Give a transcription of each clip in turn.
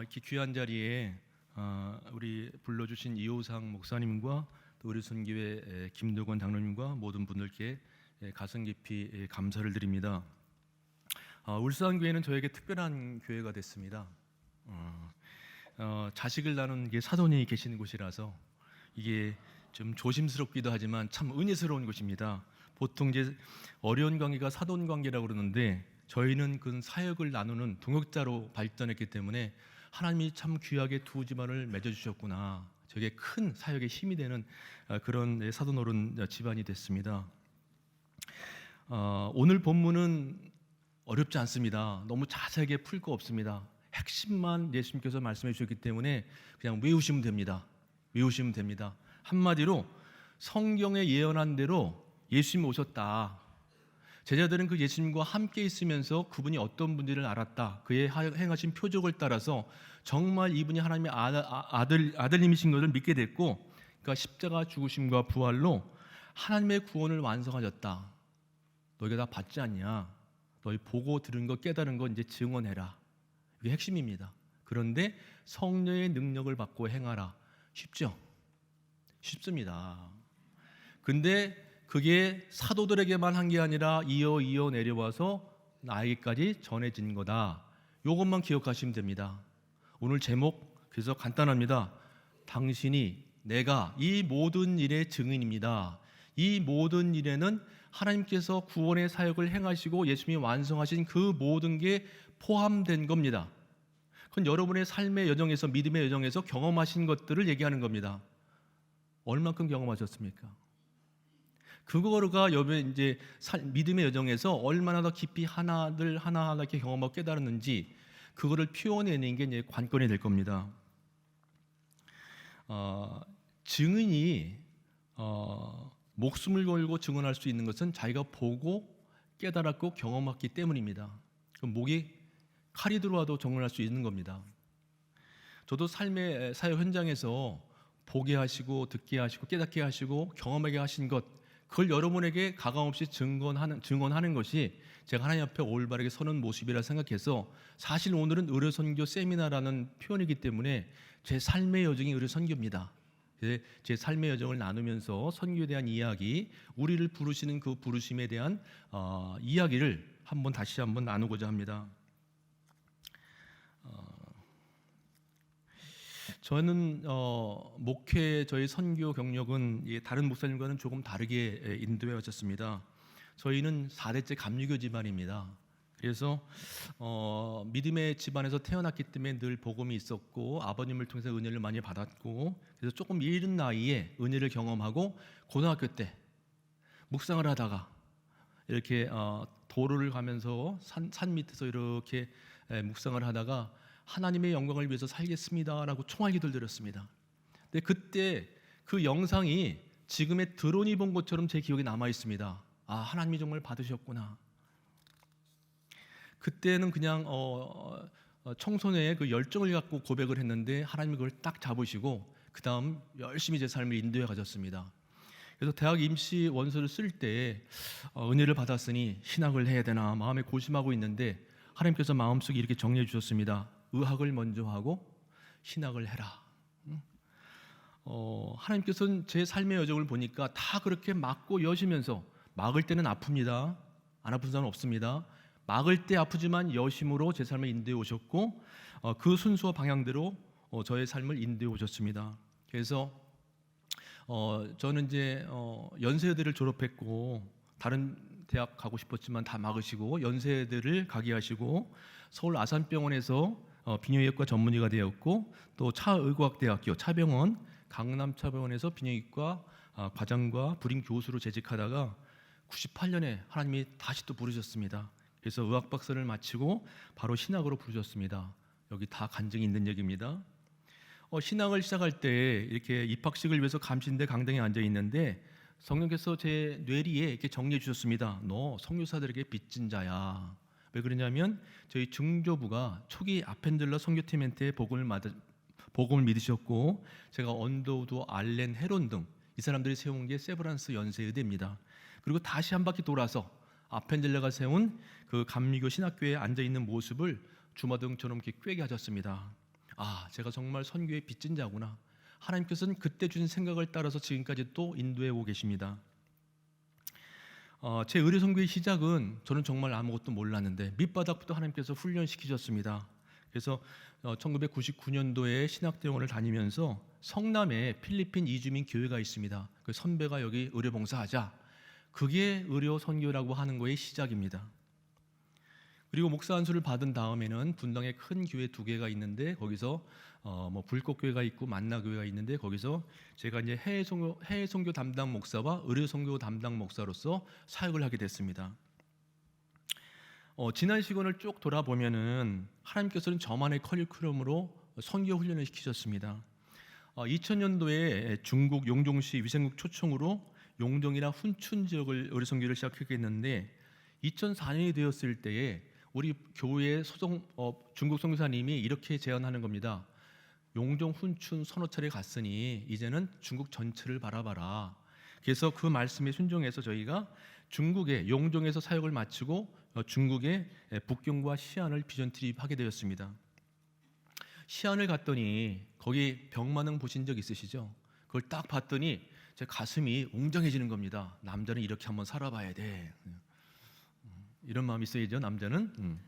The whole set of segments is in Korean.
이렇게 귀한 자리에 우리 불러주신 이호상 목사님과 또 우리 선교회 김도건 장로님과 모든 분들께 가슴 깊이 감사를 드립니다. 울산교회는 저에게 특별한 교회가 됐습니다. 자식을 나눈 게 사돈이 계시는 곳이라서 이게 좀 조심스럽기도 하지만 참 은혜스러운 곳입니다. 보통 이제 어려운 관계가 사돈 관계라고 그러는데 저희는 그 사역을 나누는 동역자로 발전했기 때문에 하나님이 참 귀하게 두 집안을 맺어주셨구나, 저게 큰 사역의 힘이 되는 그런 사돈 어른 집안이 됐습니다. 오늘 본문은 어렵지 않습니다. 너무 자세하게 풀 거 없습니다. 핵심만 예수님께서 말씀해 주셨기 때문에 그냥 외우시면 됩니다. 외우시면 됩니다. 한마디로 성경에 예언한 대로 예수님이 오셨다. 제자들은 그 예수님과 함께 있으면서 그분이 어떤 분인지를 알았다. 그의 행하신 표적을 따라서 정말 이분이 하나님의 아들님이신 것을 믿게 됐고, 그러니까 십자가 죽으심과 부활로 하나님의 구원을 완성하셨다. 너희가 다 받지 않냐? 너희 보고 들은 거 깨달은 거 이제 증언해라. 이게 핵심입니다. 그런데 성령의 능력을 받고 행하라. 쉽죠? 쉽습니다. 근데 그게 사도들에게만 한 게 아니라 이어 내려와서 나에게까지 전해진 거다. 이것만 기억하시면 됩니다. 오늘 제목 그래서 간단합니다. 당신이 내가 이 모든 일의 증인입니다. 이 모든 일에는 하나님께서 구원의 사역을 행하시고 예수님이 완성하신 그 모든 게 포함된 겁니다. 그건 여러분의 삶의 여정에서, 믿음의 여정에서 경험하신 것들을 얘기하는 겁니다. 얼만큼 경험하셨습니까? 그거가 여러분 이제 믿음의 여정에서 얼마나 더 깊이 하나하나 이렇게 경험하고 깨달았는지 그거를 표현해내는 게 이제 관건이 될 겁니다. 증인이 목숨을 걸고 증언할 수 있는 것은 자기가 보고 깨달았고 경험했기 때문입니다. 그럼 목이 칼이 들어와도 증언할 수 있는 겁니다. 저도 삶의 사역 현장에서 보게 하시고 듣게 하시고 깨닫게 하시고 경험하게 하신 것, 그걸 여러분에게 가감없이 증언하는 것이 제가 하나님 앞에 올바르게 서는 모습이라 생각해서, 사실 오늘은 의료선교 세미나라는 표현이기 때문에 제 삶의 여정이 의료선교입니다. 제 삶의 여정을 나누면서 선교에 대한 이야기, 우리를 부르시는 그 부르심에 대한 이야기를 다시 한번 나누고자 합니다. 저는 저희 선교 경력은 다른 목사님과는 조금 다르게 인도해 왔습니다. 저희는 4대째 감리교 집안입니다. 그래서 믿음의 집안에서 태어났기 때문에 늘 복음이 있었고 아버님을 통해서 은혜를 많이 받았고, 그래서 조금 이른 나이에 은혜를 경험하고 고등학교 때 묵상을 하다가 이렇게 도로를 가면서 산 밑에서 이렇게 묵상을 하다가 하나님의 영광을 위해서 살겠습니다라고 총알기도를 드렸습니다. 근데 그때 그 영상이 지금의 드론이 본 것처럼 제 기억에 남아 있습니다. 아, 하나님이 정말 받으셨구나. 그때는 그냥 청소년의 그 열정을 갖고 고백을 했는데 하나님이 그걸 딱 잡으시고 그 다음 열심히 제 삶을 인도해 가셨습니다. 그래서 대학 임시 원서를 쓸 때 은혜를 받았으니 신학을 해야 되나 마음에 고심하고 있는데 하나님께서 마음속에 이렇게 정리해 주셨습니다. 의학을 먼저 하고 신학을 해라. 하나님께서는 제 삶의 여정을 보니까 다 그렇게 막고 여시면서, 막을 때는 아픕니다. 안 아픈 사람은 없습니다. 막을 때 아프지만 여심으로 제 삶을 인도해 오셨고 그 순수와 방향대로 저의 삶을 인도해 오셨습니다. 그래서 저는 이제 연세대를 졸업했고 다른 대학 가고 싶었지만 다 막으시고 연세대를 가게 하시고 서울 아산병원에서 비뇨기과 전문의가 되었고, 또 차의과학대학교 차병원 강남차병원에서 비뇨기과 과장과 부림 교수로 재직하다가 98년에 하나님이 다시 또 부르셨습니다. 그래서 의학박사를 마치고 바로 신학으로 부르셨습니다. 여기 다 간증이 있는 얘기입니다. 신학을 시작할 때 이렇게 입학식을 위해서 감신대 강당에 앉아 있는데 성령께서 제 뇌리에 이렇게 정리해 주셨습니다. 너 선교사들에게 빚진 자야. 왜 그러냐면 저희 중조부가 초기 아펜젤러 선교팀한테 복음을 믿으셨고, 제가 언더우드, 알렌, 헤론 등 이 사람들이 세운 게 세브란스 연세의대입니다. 그리고 다시 한 바퀴 돌아서 아펜젤러가 세운 그 감리교 신학교에 앉아 있는 모습을 주마등처럼 이렇게 꿰게 하셨습니다. 제가 정말 선교의 빚진 자구나. 하나님께서는 그때 주신 생각을 따라서 지금까지 또 인도해 오고 계십니다. 제 의료 선교의 시작은 저는 정말 아무것도 몰랐는데 밑바닥부터 하나님께서 훈련시키셨습니다. 그래서 1999년도에 신학대원을 다니면서 성남에 필리핀 이주민 교회가 있습니다. 그 선배가 여기 의료 봉사하자. 그게 의료 선교라고 하는 거의 시작입니다. 그리고 목사 안수를 받은 다음에는 분당에 큰 교회 2개가 있는데 거기서 불꽃교회가 있고 만나교회가 있는데 거기서 제가 이제 해외 선교 담당 목사와 의료 선교 담당 목사로서 사역을 하게 됐습니다. 지난 시간을 쭉 돌아보면은 하나님께서는 저만의 커리큘럼으로 선교 훈련을 시키셨습니다. 2000년도에 중국 용종시 위생국 초청으로 용종이나 훈춘 지역을 의료 선교를 시작했겠는데 2004년이 되었을 때에 우리 교회 중국 선교사님이 이렇게 제안하는 겁니다. 용종 훈춘 서너 차례 갔으니 이제는 중국 전체를 바라봐라. 그래서 그 말씀에 순종해서 저희가 중국의 용종에서 사역을 마치고 중국의 북경과 시안을 비전 트립하게 되었습니다. 시안을 갔더니 거기 병만응 보신 적 있으시죠? 그걸 딱 봤더니 제 가슴이 웅장해지는 겁니다. 남자는 이렇게 한번 살아봐야 돼. 이런 마음이 있어야죠, 남자는.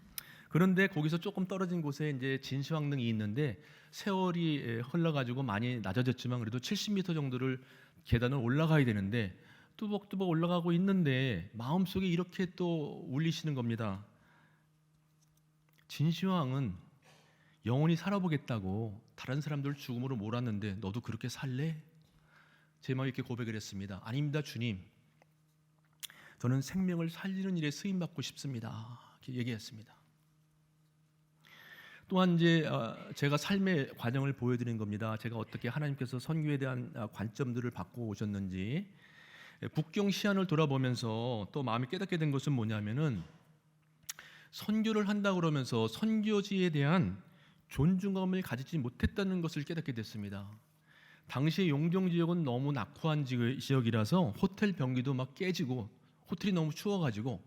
그런데 거기서 조금 떨어진 곳에 이제 진시황릉이 있는데 세월이 흘러가지고 많이 낮아졌지만 그래도 70m 정도를 계단을 올라가야 되는데 뚜벅뚜벅 올라가고 있는데 마음속에 이렇게 또 울리시는 겁니다. 진시황은 영원히 살아보겠다고 다른 사람들 죽음으로 몰았는데 너도 그렇게 살래? 제 마음에 이렇게 고백을 했습니다. 아닙니다, 주님. 저는 생명을 살리는 일에 쓰임받고 싶습니다. 이렇게 얘기했습니다. 또한 이제 제가 삶의 과정을 보여드린 겁니다. 제가 어떻게 하나님께서 선교에 대한 관점들을 바꿔 오셨는지. 북경 시안을 돌아보면서 또 마음이 깨닫게 된 것은 뭐냐면은 선교를 한다 그러면서 선교지에 대한 존중감을 가지지 못했다는 것을 깨닫게 됐습니다. 당시 용종 지역은 너무 낙후한 지역이라서 호텔 변기도 막 깨지고 호텔이 너무 추워가지고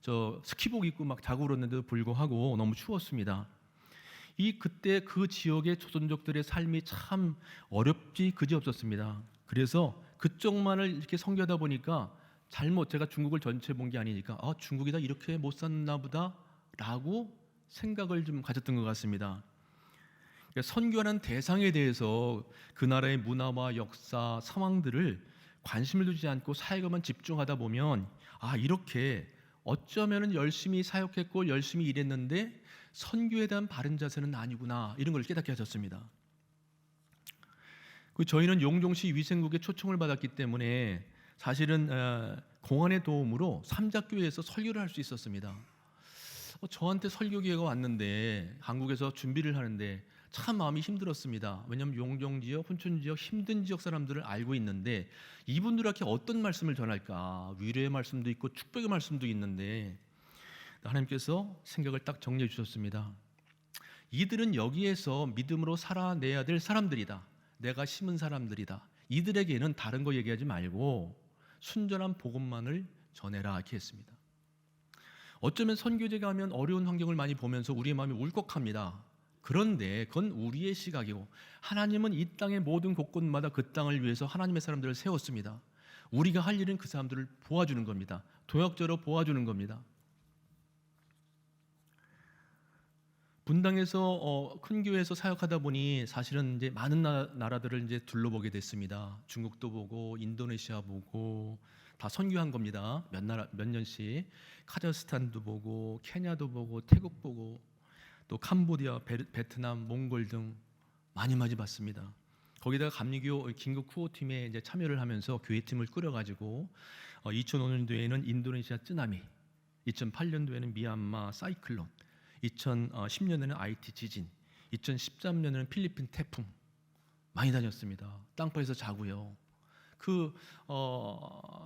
저 스키복 입고 막 자고 그러는데도 불구하고 너무 추웠습니다. 그때 그 지역의 조선족들의 삶이 참 어렵지 그지없었습니다. 그래서 그쪽만을 이렇게 선교하다 보니까 제가 중국을 전체 본 게 아니니까 중국이다 이렇게 못 샀나 보다라고 생각을 좀 가졌던 것 같습니다. 그러니까 선교하는 대상에 대해서 그 나라의 문화와 역사, 상황들을 관심을 두지 않고 사역에만 집중하다 보면 이렇게 어쩌면은 열심히 사역했고 열심히 일했는데 선교에 대한 바른 자세는 아니구나 이런 걸 깨닫게 하셨습니다. 저희는 용종시 위생국의 초청을 받았기 때문에 사실은 공안의 도움으로 삼작교회에서 설교를 할 수 있었습니다. 저한테 설교 기회가 왔는데 한국에서 준비를 하는데 참 마음이 힘들었습니다. 왜냐하면 용종 지역, 훈춘 지역 힘든 지역 사람들을 알고 있는데 이분들에게 어떤 말씀을 전할까? 위로의 말씀도 있고 축복의 말씀도 있는데 하나님께서 생각을 딱 정리해 주셨습니다. 이들은 여기에서 믿음으로 살아내야 될 사람들이다. 내가 심은 사람들이다. 이들에게는 다른 거 얘기하지 말고 순전한 복음만을 전해라 이렇게 했습니다. 어쩌면 선교제가 하면 어려운 환경을 많이 보면서 우리의 마음이 울컥합니다. 그런데 그건 우리의 시각이고 하나님은 이 땅의 모든 곳곳마다 그 땅을 위해서 하나님의 사람들을 세웠습니다. 우리가 할 일은 그 사람들을 도와주는 겁니다. 동역자로 도와주는 겁니다. 분당에서 큰 교회에서 사역하다 보니 사실은 이제 많은 나라들을 이제 둘러보게 됐습니다. 중국도 보고 인도네시아 보고 다 선교한 겁니다. 몇 년씩 카자흐스탄도 보고 케냐도 보고 태국 보고 또 캄보디아, 베트남, 몽골 등 많이 봤습니다. 거기다가 감리교 긴급 구호팀에 이제 참여를 하면서 교회팀을 꾸려가지고 2005년도에는 인도네시아 쓰나미, 2008년도에는 미얀마 사이클론, 2010년에는 IT 지진, 2013년에는 필리핀 태풍 많이 다녔습니다. 땅바에서 자고요.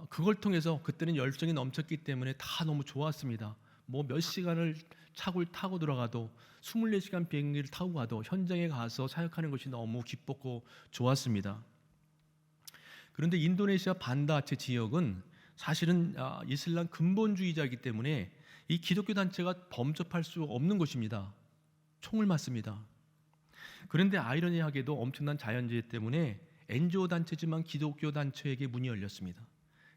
그걸 통해서 그때는 열정이 넘쳤기 때문에 다 너무 좋았습니다. 몇 시간을 차를 타고 들어가도 24시간 비행기를 타고 가도 현장에 가서 사역하는 것이 너무 기뻤고 좋았습니다. 그런데 인도네시아 반다아체 지역은 사실은 이슬람 근본주의자이기 때문에 이 기독교 단체가 범접할 수 없는 곳입니다. 총을 맞습니다. 그런데 아이러니하게도 엄청난 자연재해 때문에 NGO 단체지만 기독교 단체에게 문이 열렸습니다.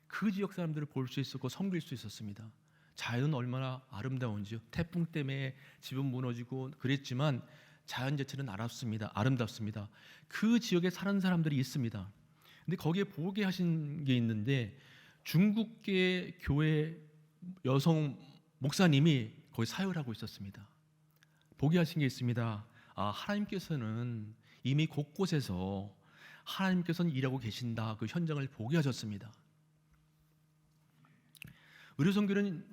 그 지역 사람들을 볼 수 있었고 섬길 수 있었습니다. 자연은 얼마나 아름다운지요. 태풍 때문에 집은 무너지고 그랬지만 자연 자체는 아름답습니다. 그 지역에 사는 사람들이 있습니다. 근데 거기에 보게 하신 게 있는데 중국계 교회 여성 목사님이 거기 사역을 하고 있었습니다. 보게 하신 게 있습니다. 하나님께서는 이미 곳곳에서 하나님께서는 일하고 계신다. 그 현장을 보게 하셨습니다. 의료선교는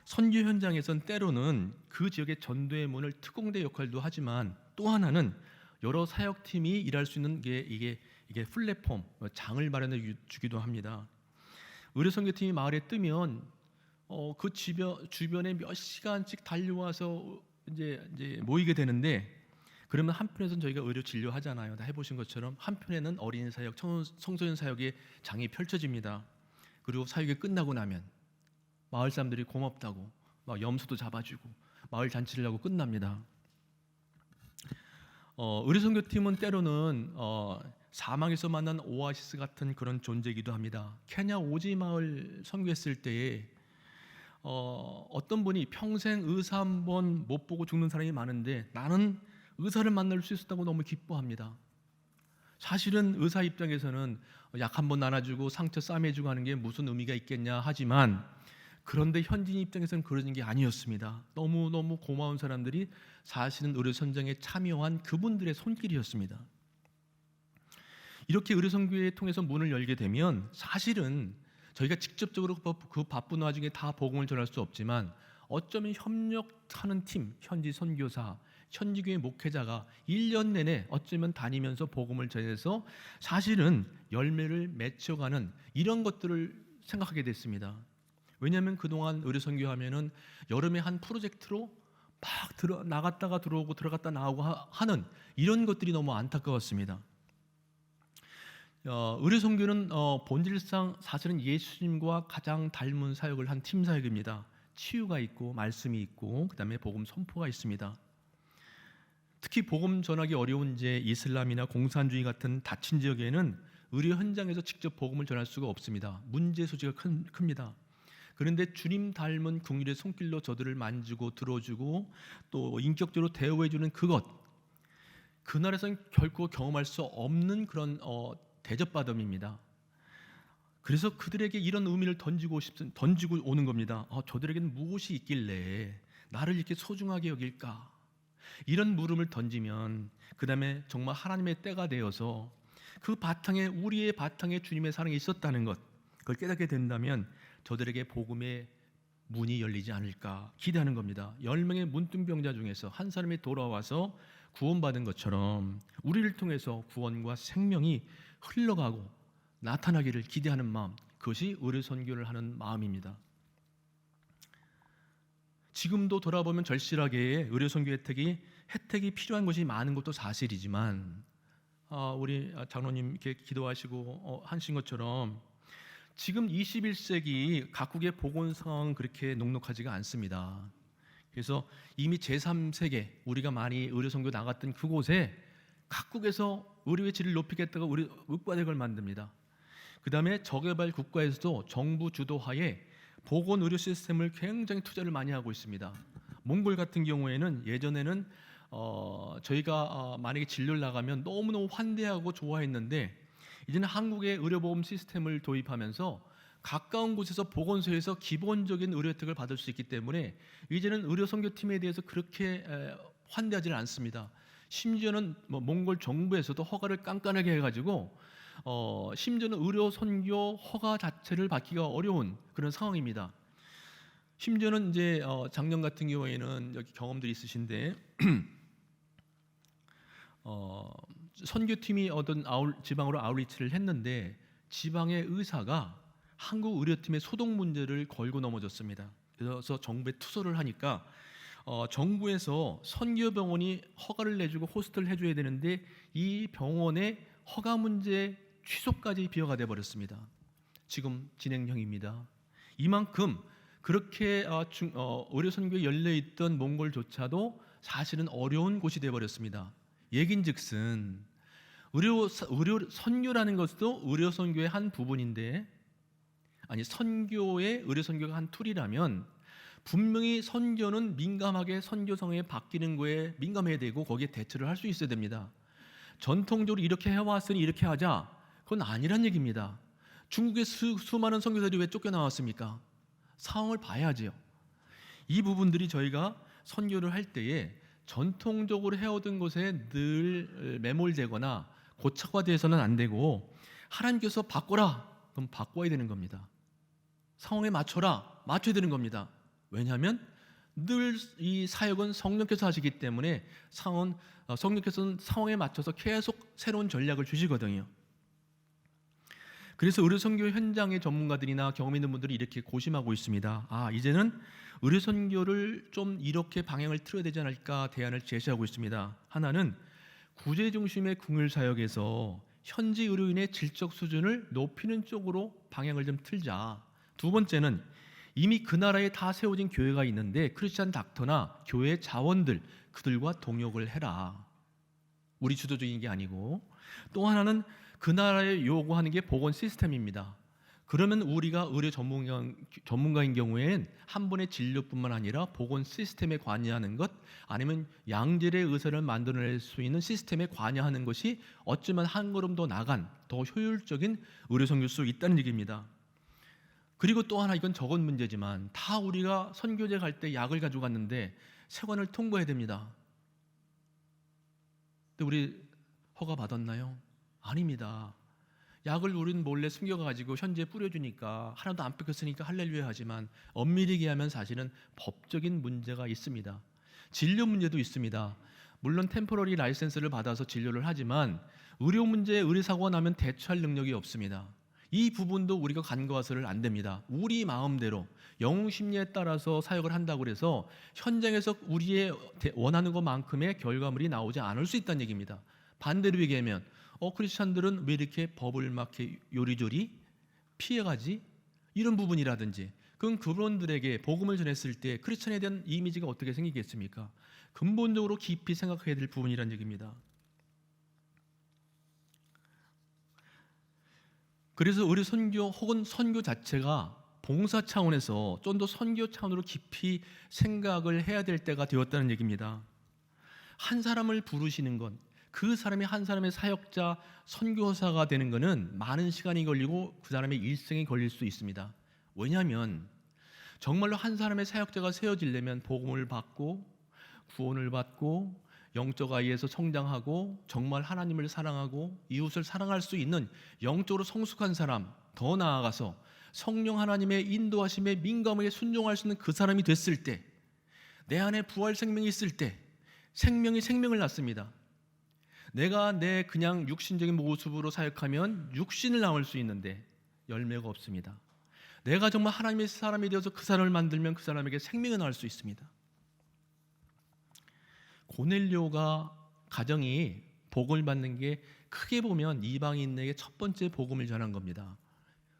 선교 현장에선 때로는 그 지역의 전도의 문을 특공대 역할도 하지만 또 하나는 여러 사역팀이 일할 수 있는 게 이게 플랫폼, 장을 마련해 주기도 합니다. 의료선교팀이 마을에 뜨면 그 주변에 몇 시간씩 달려와서 이제 모이게 되는데 그러면 한편에서는 저희가 의료 진료하잖아요. 다 해보신 것처럼 한편에는 어린이 사역, 청소년 사역의 장이 펼쳐집니다. 그리고 사역이 끝나고 나면 마을 사람들이 고맙다고 막 염소도 잡아주고 마을 잔치를 하고 끝납니다. 의료선교팀은 때로는 사막에서 만난 오아시스 같은 그런 존재이기도 합니다. 케냐 오지 마을 선교했을 때에 어떤 분이 평생 의사 한 번 못 보고 죽는 사람이 많은데 나는 의사를 만날 수 있었다고 너무 기뻐합니다. 사실은 의사 입장에서는 약 한 번 나눠주고 상처 싸매주고 하는 게 무슨 의미가 있겠냐 하지만 그런데 현지인 입장에서는 그런 게 아니었습니다. 너무너무 고마운 사람들이 사실은 의료 현장에 참여한 그분들의 손길이었습니다. 이렇게 의료선교회 통해서 문을 열게 되면 사실은 저희가 직접적으로 그 바쁜 와중에 다 복음을 전할 수 없지만 어쩌면 협력하는 팀, 현지 선교사, 현지교회 목회자가 1년 내내 어쩌면 다니면서 복음을 전해서 사실은 열매를 맺혀가는 이런 것들을 생각하게 됐습니다. 왜냐하면 그동안 의료선교하면은 여름에 한 프로젝트로 막 나갔다가 들어오고 들어갔다 나오고 하는 이런 것들이 너무 안타까웠습니다. 의료선교는 본질상 사실은 예수님과 가장 닮은 사역을 한 팀 사역입니다. 치유가 있고 말씀이 있고 그다음에 복음 선포가 있습니다. 특히 복음 전하기 어려운 이슬람이나 공산주의 같은 닫힌 지역에는 의료 현장에서 직접 복음을 전할 수가 없습니다. 문제 소지가 큽니다. 그런데 주님 닮은 긍휼의 손길로 저들을 만지고 들어주고 또 인격적으로 대우해주는 그것, 그 나라에서는 결코 경험할 수 없는 그런 대접받음입니다. 그래서 그들에게 이런 의미를 던지고 오는 겁니다. 저들에게는 무엇이 있길래 나를 이렇게 소중하게 여길까? 이런 물음을 던지면 그 다음에 정말 하나님의 때가 되어서 그 바탕에 우리의 바탕에 주님의 사랑이 있었다는 것, 그걸 깨닫게 된다면 저들에게 복음의 문이 열리지 않을까 기대하는 겁니다. 10명의 문둥병자 중에서 한 사람이 돌아와서 구원받은 것처럼 우리를 통해서 구원과 생명이 흘러가고 나타나기를 기대하는 마음, 그것이 의료선교를 하는 마음입니다. 지금도 돌아보면 절실하게 의료선교 혜택이 필요한 것이 많은 것도 사실이지만 우리 장로님 이렇게 기도하시고 하신 것처럼 지금 21세기 각국의 보건 상황은 그렇게 녹록하지가 않습니다. 그래서 이미 제3세계 우리가 많이 의료선교 나갔던 그곳에 각국에서 의료의 질을 높이겠다고 우리 의과대학을 만듭니다. 그 다음에 저개발 국가에서도 정부 주도하에 보건 의료 시스템을 굉장히 투자를 많이 하고 있습니다. 몽골 같은 경우에는 예전에는 저희가 만약에 진료를 나가면 너무너무 환대하고 좋아했는데 이제는 한국의 의료보험 시스템을 도입하면서 가까운 곳에서 보건소에서 기본적인 의료 혜택을 받을 수 있기 때문에 이제는 의료선교팀에 대해서 그렇게 환대하지는 않습니다. 심지어는 몽골 정부에서도 허가를 깐깐하게 해가지고 심지어는 의료선교 허가 자체를 받기가 어려운 그런 상황입니다. 심지어는 이제 작년 같은 경우에는 여기 경험들이 있으신데 선교팀이 어떤 지방으로 아웃리치를 했는데 지방의 의사가 한국 의료팀의 소독 문제를 걸고 넘어졌습니다. 그래서 정부에 투서를 하니까 정부에서 선교병원이 허가를 내주고 호스트를 해줘야 되는데 이 병원의 허가 문제 취소까지 비화가 돼버렸습니다. 지금 진행형입니다. 이만큼 그렇게 의료선교에 열려있던 몽골조차도 사실은 어려운 곳이 돼버렸습니다. 얘긴즉슨 의료 선교라는 것도 의료 선교의 한 부분인데, 아니 선교의 의료 선교가 한 툴이라면 분명히 선교는 민감하게 선교성에 바뀌는 거에 민감해야 되고 거기에 대처를 할 수 있어야 됩니다. 전통적으로 이렇게 해왔으니 이렇게 하자, 그건 아니란 얘기입니다. 중국의 수많은 선교사들이 왜 쫓겨나왔습니까? 상황을 봐야지요. 이 부분들이 저희가 선교를 할 때에 전통적으로 해오던 것에 늘 매몰되거나 고착화돼서는 안 되고, 하나님께서 바꿔라, 그럼 바꿔야 되는 겁니다. 상황에 맞춰라, 맞춰야 되는 겁니다. 왜냐하면 늘 이 사역은 성령께서 하시기 때문에 성령께서는 상황에 맞춰서 계속 새로운 전략을 주시거든요. 그래서 의료선교 현장의 전문가들이나 경험 있는 분들이 이렇게 고심하고 있습니다. 이제는 의료선교를 좀 이렇게 방향을 틀어야 되지 않을까 대안을 제시하고 있습니다. 하나는 구제 중심의 궁율사역에서 현지 의료인의 질적 수준을 높이는 쪽으로 방향을 좀 틀자. 두 번째는 이미 그 나라에 다 세워진 교회가 있는데 크리스찬 닥터나 교회 자원들, 그들과 동역을 해라. 우리 주도적인 게 아니고. 또 하나는 그 나라에 요구하는 게 보건 시스템입니다. 그러면 우리가 의료 전문가인 경우엔 한 번의 진료뿐만 아니라 보건 시스템에 관여하는 것, 아니면 양질의 의사를 만들어낼 수 있는 시스템에 관여하는 것이 어쩌면 한 걸음 더 나간 더 효율적인 의료 선교일 수 있다는 얘기입니다. 그리고 또 하나, 이건 적은 문제지만 다 우리가 선교제 갈 때 약을 가지고 갔는데 세관을 통보해야 됩니다. 근데 우리 허가 받았나요? 아닙니다. 약을 우리는 몰래 숨겨가지고 현지에 뿌려주니까 하나도 안 뺏겼으니까 할렐루야 하지만 엄밀히 얘기하면 사실은 법적인 문제가 있습니다. 진료 문제도 있습니다. 물론 템포러리 라이센스를 받아서 진료를 하지만 의료 문제에 의료사고가 나면 대처할 능력이 없습니다. 이 부분도 우리가 간과해서는 안 됩니다. 우리 마음대로 영웅 심리에 따라서 사역을 한다고 해서 현장에서 우리의 원하는 것만큼의 결과물이 나오지 않을 수 있다는 얘기입니다. 반대로 얘기하면 크리스찬들은 왜 이렇게 법을 막 이렇게 요리조리 피해가지? 이런 부분이라든지, 그건 그분들에게 복음을 전했을 때 크리스찬에 대한 이미지가 어떻게 생기겠습니까? 근본적으로 깊이 생각해야 될 부분이라는 얘기입니다. 그래서 우리 선교 혹은 선교 자체가 봉사 차원에서 좀 더 선교 차원으로 깊이 생각을 해야 될 때가 되었다는 얘기입니다. 한 사람을 부르시는 것, 그 사람이 한 사람의 사역자, 선교사가 되는 것은 많은 시간이 걸리고 그 사람의 일생이 걸릴 수 있습니다. 왜냐하면 정말로 한 사람의 사역자가 세워지려면 복음을 받고 구원을 받고 영적 아이에서 성장하고 정말 하나님을 사랑하고 이웃을 사랑할 수 있는 영적으로 성숙한 사람, 더 나아가서 성령 하나님의 인도하심에 민감하게 순종할 수 있는 그 사람이 됐을 때, 내 안에 부활 생명이 있을 때 생명이 생명을 낳습니다. 내가 내 그냥 육신적인 모습으로 사역하면 육신을 낳을 수 있는데 열매가 없습니다. 내가 정말 하나님의 사람이 되어서 그 사람을 만들면 그 사람에게 생명을 낳을 수 있습니다. 고넬료가 가정이 복음을 받는 게 크게 보면 이방인에게 첫 번째 복음을 전한 겁니다.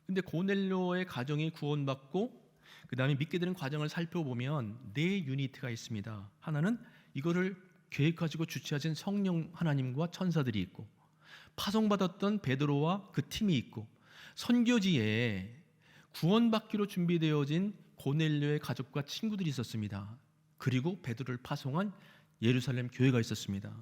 근데 고넬료의 가정이 구원받고 그 다음에 믿게 되는 과정을 살펴보면 네 유니트가 있습니다. 하나는 이거를 계획하시고 주최하신 성령 하나님과 천사들이 있고, 파송받았던 베드로와 그 팀이 있고, 선교지에 구원받기로 준비되어진 고넬료의 가족과 친구들이 있었습니다. 그리고 베드로를 파송한 예루살렘 교회가 있었습니다.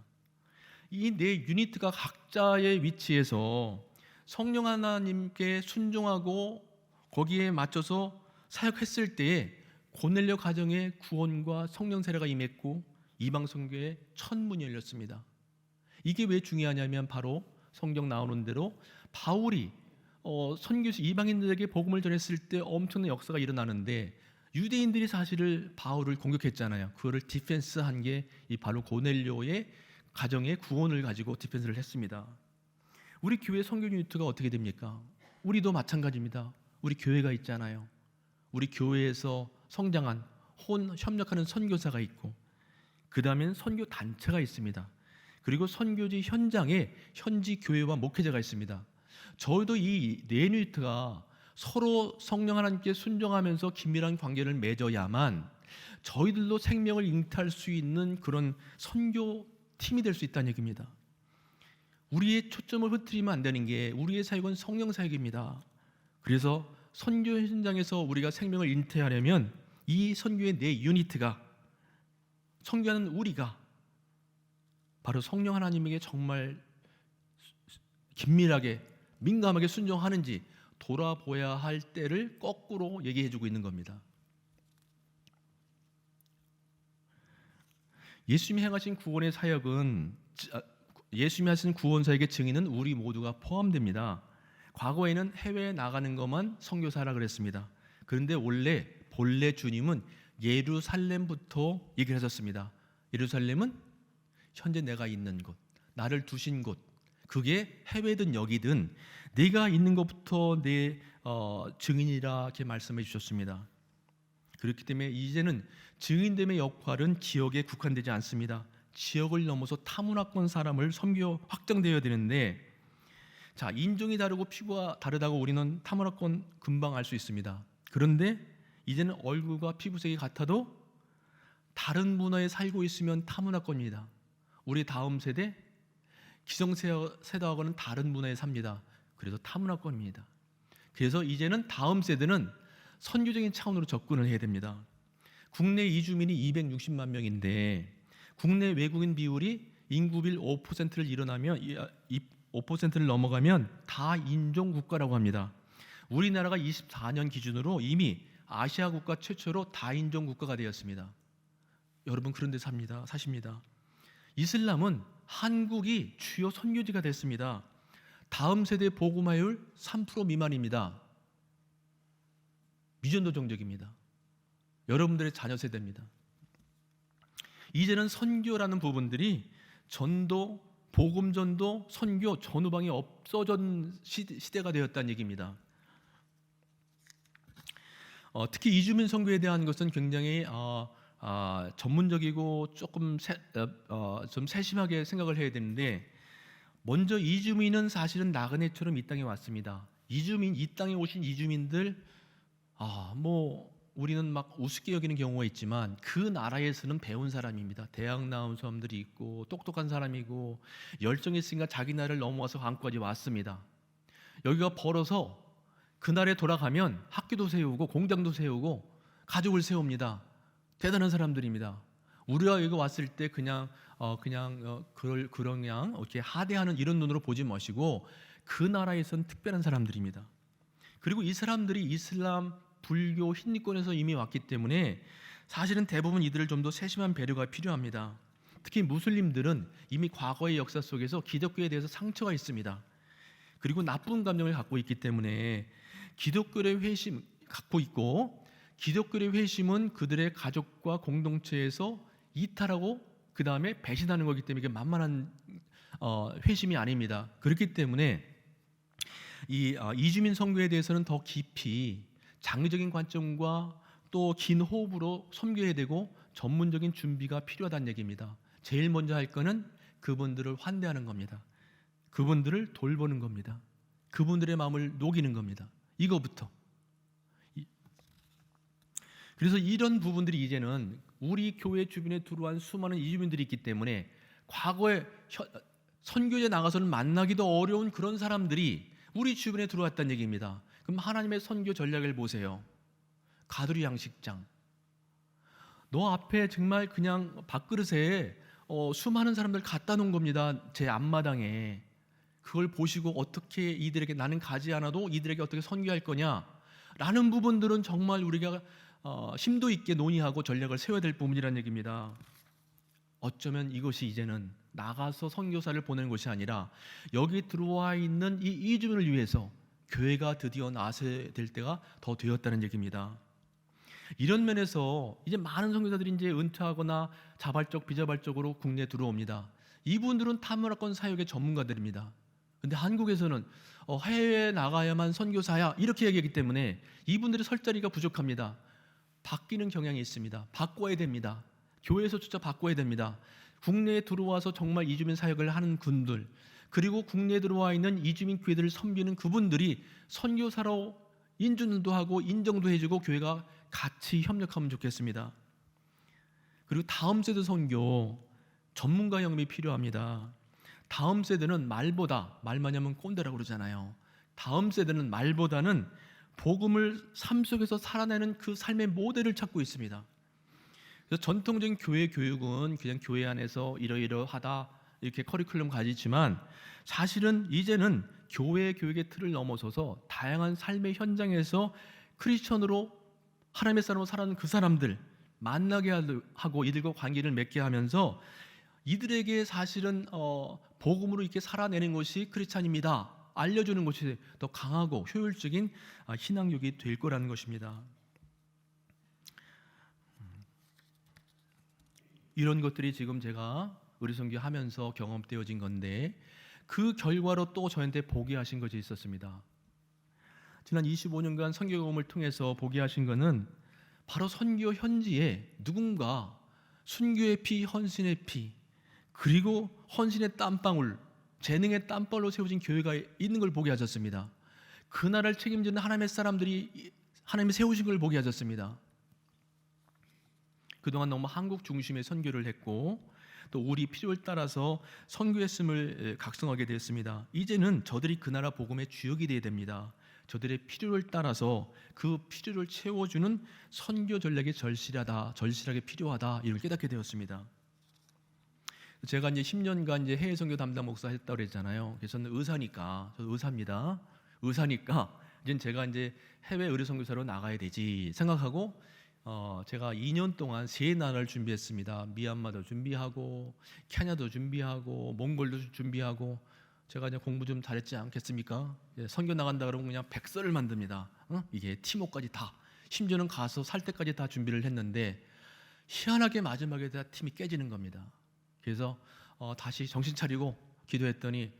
이 네 유니트가 각자의 위치에서 성령 하나님께 순종하고 거기에 맞춰서 사역했을 때에 고넬료 가정의 구원과 성령 세례가 임했고 이방 선교의 첫 문이 열렸습니다. 이게 왜 중요하냐면 바로 성경 나오는 대로 바울이 선교지 이방인들에게 복음을 전했을 때 엄청난 역사가 일어나는데 유대인들이 사실을 바울을 공격했잖아요. 그거를 디펜스한 게 이 바로 고넬료의 가정의 구원을 가지고 디펜스를 했습니다. 우리 교회 선교 유니트가 어떻게 됩니까? 우리도 마찬가지입니다. 우리 교회가 있잖아요. 우리 교회에서 성장한 협력하는 선교사가 있고, 그 다음엔 선교 단체가 있습니다. 그리고 선교지 현장에 현지 교회와 목회자가 있습니다. 저희도 이 네 유니트가 서로 성령 하나님께 순종하면서 긴밀한 관계를 맺어야만 저희들도 생명을 잉태할 수 있는 그런 선교 팀이 될 수 있다는 얘기입니다. 우리의 초점을 흐트리면 안 되는 게 우리의 사역은 성령 사역입니다. 그래서 선교 현장에서 우리가 생명을 인태하려면 이 선교의 네 유니트가, 선교하는 우리가 바로 성령 하나님에게 정말 긴밀하게 민감하게 순종하는지 돌아보아야 할 때를 거꾸로 얘기해주고 있는 겁니다. 예수님이 행하신 구원의 사역은, 예수님이 하신 구원 사역의 증인은 우리 모두가 포함됩니다. 과거에는 해외에 나가는 것만 선교사라 그랬습니다. 그런데 본래 주님은 예루살렘부터 얘기를 하셨습니다. 예루살렘은 현재 내가 있는 곳, 나를 두신 곳, 그게 해외든 여기든 내가 있는 것부터 내 증인이라 이렇게 말씀해 주셨습니다. 그렇기 때문에 이제는 증인됨의 역할은 지역에 국한되지 않습니다. 지역을 넘어서 타문화권 사람을 섬겨 확장되어야 되는데, 자, 인종이 다르고 피부가 다르다고 우리는 타문화권 금방 알 수 있습니다. 그런데 이제는 얼굴과 피부색이 같아도 다른 문화에 살고 있으면 타문화권입니다. 우리 다음 세대 기성세대하고는 다른 문화에 삽니다. 그래서 타문화권입니다. 그래서 이제는 다음 세대는 선교적인 차원으로 접근을 해야 됩니다. 국내 이주민이 260만 명인데 국내 외국인 비율이 인구빌 5%를 일어나면 5%를 넘어가면 다인종 국가라고 합니다. 우리나라가 24년 기준으로 이미 아시아 국가 최초로 다인종 국가가 되었습니다. 여러분 그런 데 사십니다. 이슬람은 한국이 주요 선교지가 됐습니다. 다음 세대 복음화율 3% 미만입니다. 미전도 정적입니다. 여러분들의 자녀 세대입니다. 이제는 선교라는 부분들이 전도, 복음 전도, 선교 전후방이 없어진 시대가 되었다는 얘기입니다. 특히 이주민 선교에 대한 것은 굉장히 전문적이고 조금 좀 세심하게 생각을 해야 되는데, 먼저 이주민은 사실은 나그네처럼 이 땅에 왔습니다. 이 땅에 오신 이주민들, 우리는 막 우습게 여기는 경우가 있지만 그 나라에서는 배운 사람입니다. 대학 나온 사람들이 있고 똑똑한 사람이고 열정이 있으니까 자기 나라를 넘어와서 한국까지 왔습니다. 여기가 벌어서 그날에 돌아가면 학교도 세우고 공장도 세우고 가족을 세웁니다. 대단한 사람들입니다. 우리가 여기 왔을 때 그냥 이렇게 하대하는 이런 눈으로 보지 마시고 그 나라에선 특별한 사람들입니다. 그리고 이 사람들이 이슬람, 불교, 힌두권에서 이미 왔기 때문에 사실은 대부분 이들을 좀 더 세심한 배려가 필요합니다. 특히 무슬림들은 이미 과거의 역사 속에서 기독교에 대해서 상처가 있습니다. 그리고 나쁜 감정을 갖고 있기 때문에 기독교의 회심 갖고 있고, 기독교의 회심은 그들의 가족과 공동체에서 이탈하고 그 다음에 배신하는 거기 때문에 이게 만만한 회심이 아닙니다. 그렇기 때문에 이주민 선교에 대해서는 더 깊이 장기적인 관점과 또 긴 호흡으로 섬겨야 되고 전문적인 준비가 필요하다는 얘기입니다. 제일 먼저 할 거는 그분들을 환대하는 겁니다. 그분들을 돌보는 겁니다. 그분들의 마음을 녹이는 겁니다. 이거부터. 그래서 이런 부분들이 이제는 우리 교회 주변에 들어온 수많은 이주민들이 있기 때문에 과거에 선교제 나가서는 만나기도 어려운 그런 사람들이 우리 주변에 들어왔다는 얘기입니다. 그럼 하나님의 선교 전략을 보세요. 가두리 양식장. 너 앞에 정말 그냥 밥그릇에 수많은 사람들 갖다 놓은 겁니다. 제 앞마당에. 그걸 보시고 어떻게 이들에게, 나는 가지 않아도 이들에게 어떻게 선교할 거냐 라는 부분들은 정말 우리가 심도 있게 논의하고 전략을 세워야 될 부분이라는 얘기입니다. 어쩌면 이것이 이제는 나가서 선교사를 보내는 것이 아니라 여기 들어와 있는 이 이주민을 위해서 교회가 드디어 나서야 될 때가 더 되었다는 얘기입니다. 이런 면에서 이제 많은 선교사들이 이제 은퇴하거나 자발적 비자발적으로 국내에 들어옵니다. 이분들은 타문화권 사역의 전문가들입니다. 근데 한국에서는 해외에 나가야만 선교사야 이렇게 얘기하기 때문에 이분들의 설 자리가 부족합니다. 바뀌는 경향이 있습니다. 바꿔야 됩니다. 교회에서조차 바꿔야 됩니다. 국내에 들어와서 정말 이주민 사역을 하는 분들, 그리고 국내에 들어와 있는 이주민 교회들을 섬기는 그분들이 선교사로 인준도 하고 인정도 해주고 교회가 같이 협력하면 좋겠습니다. 그리고 다음 세대 선교, 전문가 영입이 필요합니다. 다음 세대는 말보다, 말 많이 하면 꼰대라고 그러잖아요. 다음 세대는 말보다는 복음을 삶 속에서 살아내는 그 삶의 모델을 찾고 있습니다. 그래서 전통적인 교회 교육은 그냥 교회 안에서 이러이러하다 이렇게 커리큘럼 가지지만, 사실은 이제는 교회 교육의 틀을 넘어서서 다양한 삶의 현장에서 크리스천으로 하나님의 사람으로 살아가는 그 사람들 만나게 하고 이들과 관계를 맺게 하면서 이들에게 사실은 복음으로 이렇게 살아내는 것이 크리스찬입니다 알려주는 것이 더 강하고 효율적인 신앙욕이 될 거라는 것입니다. 이런 것들이 지금 제가 의료선교 하면서 경험되어진 건데, 그 결과로 또 저한테 보게 하신 것이 있었습니다. 지난 25년간 선교 경험을 통해서 보게 하신 것은 바로 선교 현지에 누군가 순교의 피, 헌신의 피, 그리고 헌신의 땀방울, 재능의 땀bal로 세워진 교회가 있는 걸 보게 하셨습니다. 그 나라를 책임지는 하나님의 사람들이 하나님이 세우신 걸 보게 하셨습니다. 그동안 너무 한국 중심의 선교를 했고 또 우리 필요에 따라서 선교했음을 각성하게 되었습니다. 이제는 저들이 그 나라 복음의 주역이 되어야 됩니다. 저들의 필요를 따라서 그 필요를 채워주는 선교 전략이 절실하게 필요하다, 이걸 깨닫게 되었습니다. 제가 이제 10년간 이제 해외 선교 담당 목사 했다고 그랬잖아요. 그래서 저는 의사니까, 저도 의사입니다. 의사니까 이제 제가 이제 해외 의료 선교사로 나가야 되지 생각하고 제가 2년 동안 3나라를 준비했습니다. 미얀마도 준비하고 케냐도 준비하고 몽골도 준비하고. 제가 이제 공부 좀 잘했지 않겠습니까? 선교 나간다 그러면 그냥 백서를 만듭니다. 이게 티모까지 다, 심지어는 가서 살 때까지 다 준비를 했는데 희한하게 마지막에 다 팀이 깨지는 겁니다. 그래서 다시 정신 차리고 기도했더니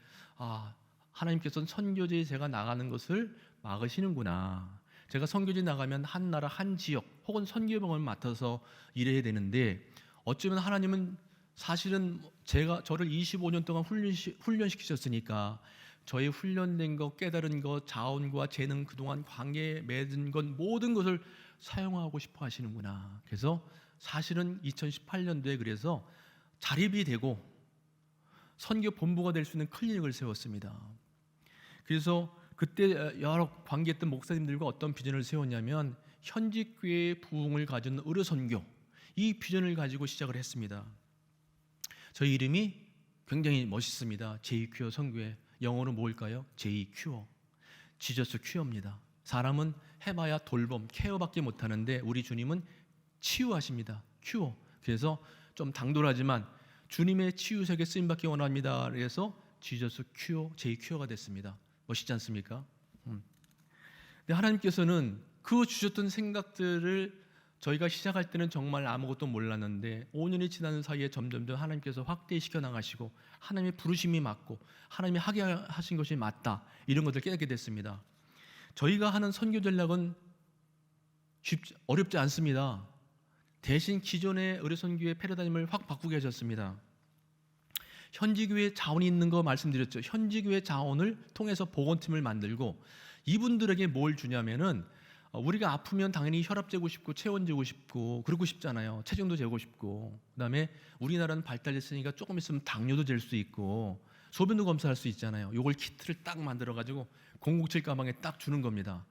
하나님께서는 선교지에 제가 나가는 것을 막으시는구나. 제가 선교지 나가면 한 나라 한 지역 혹은 선교병을 맡아서 일해야 되는데, 어쩌면 하나님은 사실은 저를 25년 동안 훈련시키셨으니까 저의 훈련된 것, 깨달은 것, 자원과 재능, 그동안 관계에 맺은 것, 모든 것을 사용하고 싶어 하시는구나. 그래서 사실은 2018년도에 그래서 자립이 되고 선교 본부가 될 수 있는 클리닉을 세웠습니다. 그래서 그때 여러 관계했던 목사님들과 어떤 비전을 세웠냐면 현지 교회의 부흥을 가진 의료 선교, 이 비전을 가지고 시작을 했습니다. 저희 이름이 굉장히 멋있습니다. 제이큐어 선교회, 영어로 뭘까요? 제이큐어, 지저스 큐어입니다. 사람은 해봐야 돌봄, 케어밖에 못하는데 우리 주님은 치유하십니다. 큐어. 그래서 좀 당돌하지만 주님의 치유색에 쓰임받기 원합니다. 그래서 지저스 큐어, 제이큐어가 됐습니다. 멋있지 않습니까? 근데 하나님께서는 그 주셨던 생각들을 저희가 시작할 때는 정말 아무것도 몰랐는데 5년이 지나는 사이에 점점 하나님께서 확대시켜 나가시고 하나님의 부르심이 맞고 하나님이 하게 하신 것이 맞다, 이런 것을 깨닫게 됐습니다. 저희가 하는 선교 전략은 어렵지 않습니다. 대신 기존의 의료 선교의 패러다임을 확 바꾸게 하셨습니다. 현지 교회 자원이 있는 거 말씀드렸죠. 현지 교회 자원을 통해서 보건팀을 만들고 이분들에게 뭘 주냐면은 우리가 아프면 당연히 혈압 재고 싶고 체온 재고 싶고 그러고 싶잖아요. 체중도 재고 싶고, 그다음에 우리나라는 발달됐으니까 조금 있으면 당뇨도 잴 수 있고 소변도 검사할 수 있잖아요. 요걸 키트를 딱 만들어 가지고 007 가방에 딱 주는 겁니다.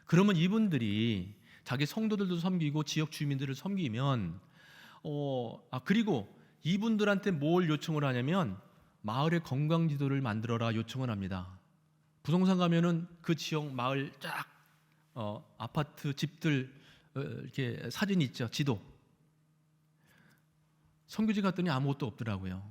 그러면 이분들이 자기 성도들도 섬기고 지역 주민들을 섬기면 그리고 이분들한테 뭘 요청을 하냐면 마을의 건강 지도를 만들어라 요청을 합니다. 부동산 가면은 그 지역 마을 쫙 아파트 집들 이렇게 사진 있죠, 지도. 선교지 갔더니 아무것도 없더라고요.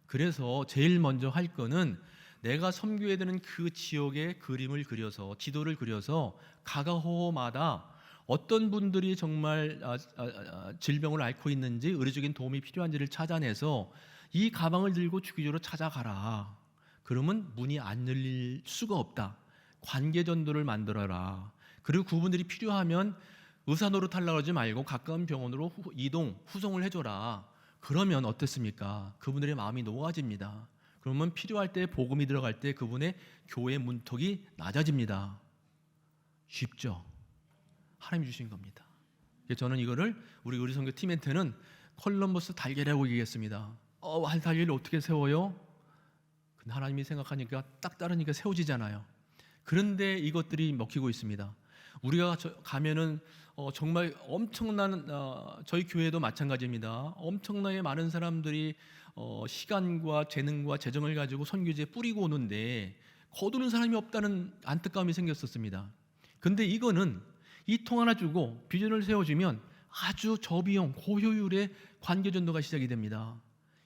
그래서 제일 먼저 할 거는 내가 섬교해야 되는 그 지역의 그림을 그려서, 지도를 그려서 가가호호마다 어떤 분들이 정말 질병을 앓고 있는지, 의료적인 도움이 필요한지를 찾아내서 이 가방을 들고 주기적으로 찾아가라. 그러면 문이 안 열릴 수가 없다. 관계 전도를 만들어라. 그리고 그분들이 필요하면 의사 노릇하려고 하지 말고 가까운 병원으로 후송을 해줘라. 그러면 어떻습니까? 그분들의 마음이 녹아집니다. 그러면 필요할 때, 복음이 들어갈 때 그분의 교회 문턱이 낮아집니다. 쉽죠? 하나님이 주신 겁니다. 저는 이거를 우리 의료선교 팀한테는 콜럼버스 달걀이라고 얘기했습니다. 할 달리를 어떻게 세워요? 근데 하나님이 생각하니까 딱 따르니까 세워지잖아요. 그런데 이것들이 먹히고 있습니다. 우리가 가면은 정말 엄청난 저희 교회도 마찬가지입니다. 엄청나게 많은 사람들이 시간과 재능과 재정을 가지고 선교지에 뿌리고 오는데 거두는 사람이 없다는 안타까움이 생겼었습니다. 근데 이거는 이 통 하나 주고 비전을 세워주면 아주 저비용 고효율의 관계 전도가 시작이 됩니다.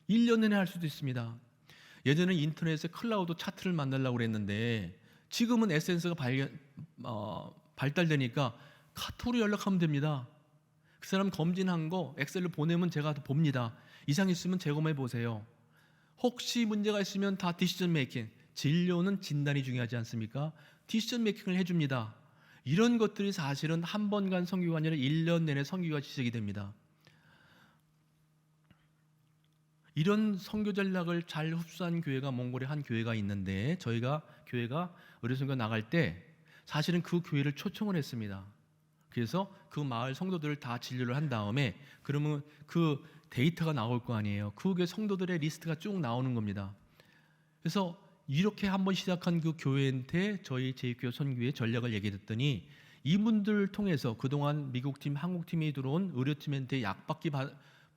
1년 내내 할 수도 있습니다. 예전에 인터넷에 클라우드 차트를 만들려고 그랬는데 지금은 에센스가 발달되니까 카톡으로 연락하면 됩니다. 그 사람 검진한 거 엑셀로 보내면 제가 봅니다. 이상 있으면 제거해 보세요. 혹시 문제가 있으면 다 디시전 메이킹, 진료는 진단이 중요하지 않습니까? 디시전 메이킹을 해줍니다. 이런 것들이 사실은 한 번 간 선교가 아니라 1년 내내 선교가 시작이 됩니다. 이런 선교 전략을 잘 흡수한 교회가 몽골에 한 교회가 있는데 저희가 교회가 의료선교 나갈 때 사실은 그 교회를 초청을 했습니다. 그래서 그 마을 성도들을 다 진료를 한 다음에 그러면 그 데이터가 나올 거 아니에요. 그게 성도들의 리스트가 쭉 나오는 겁니다. 그래서 이렇게 한번 시작한 그 교회한테 저희 제2교회 선교회 전략을 얘기했더니 이분들을 통해서 그동안 미국팀, 한국팀이 들어온 의료팀한테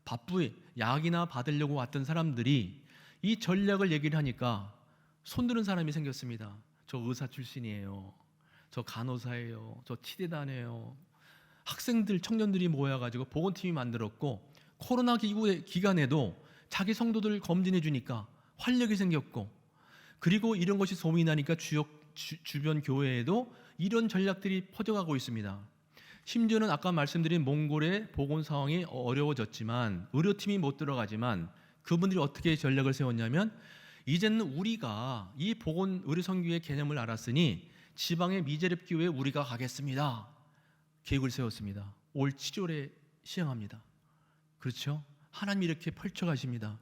바쁘게 약이나 받으려고 왔던 사람들이 이 전략을 얘기를 하니까 손드는 사람이 생겼습니다. 저 의사 출신이에요. 저 간호사예요. 저 치대다녀요. 학생들, 청년들이 모여가지고 보건팀이 만들었고 코로나 기간에도 자기 성도들 검진해 주니까 활력이 생겼고 그리고 이런 것이 소문이 나니까 주변 교회에도 이런 전략들이 퍼져가고 있습니다. 심지어는 아까 말씀드린 몽골의 보건 상황이 어려워졌지만 의료팀이 못 들어가지만 그분들이 어떻게 전략을 세웠냐면 이제는 우리가 이 보건 의료 선교의 개념을 알았으니 지방의 미제렙 교회에 우리가 가겠습니다. 계획을 세웠습니다. 올 7월에 시행합니다. 그렇죠? 하나님이 이렇게 펼쳐가십니다.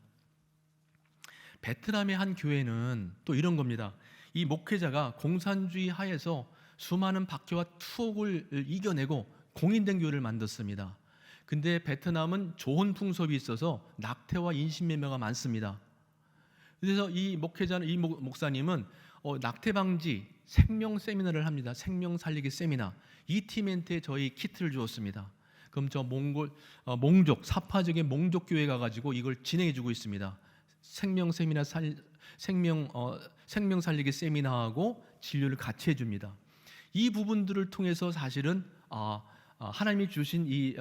베트남의 한 교회는 또 이런 겁니다. 이 목회자가 공산주의 하에서 수많은 박해와 투옥을 이겨내고 공인된 교회를 만들었습니다. 근데 베트남은 좋은 풍습이 있어서 낙태와 인신매매가 많습니다. 그래서 이 목회자는 이 목사님은 낙태 방지 생명 세미나를 합니다. 생명 살리기 세미나. 이 팀한테 저희 키트를 주었습니다. 그럼 저 몽족 사파적의 몽족 교회 가가지고 이걸 진행해주고 있습니다. 생명 세미나 생명 살리기 세미나하고 진료를 같이 해줍니다. 이 부분들을 통해서 사실은 하나님이 주신 이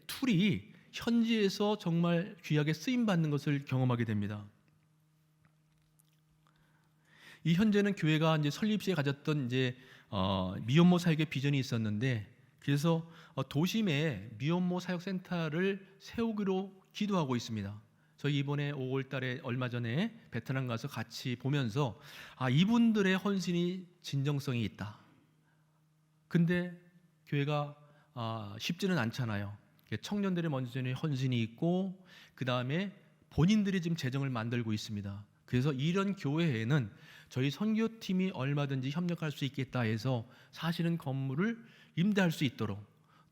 툴이 현지에서 정말 귀하게 쓰임 받는 것을 경험하게 됩니다. 이 현재는 교회가 이제 설립 시에 가졌던 이제 미혼모 사역의 비전이 있었는데 그래서 도심에 미혼모 사역 센터를 세우기로 기도하고 있습니다. 저희 이번에 5월달에 얼마 전에 베트남 가서 같이 보면서 이분들의 헌신이 진정성이 있다. 근데 교회가 쉽지는 않잖아요. 청년들의 먼저 헌신이 있고 그 다음에 본인들이 지금 재정을 만들고 있습니다. 그래서 이런 교회에는 저희 선교팀이 얼마든지 협력할 수 있겠다 해서 사실은 건물을 임대할 수 있도록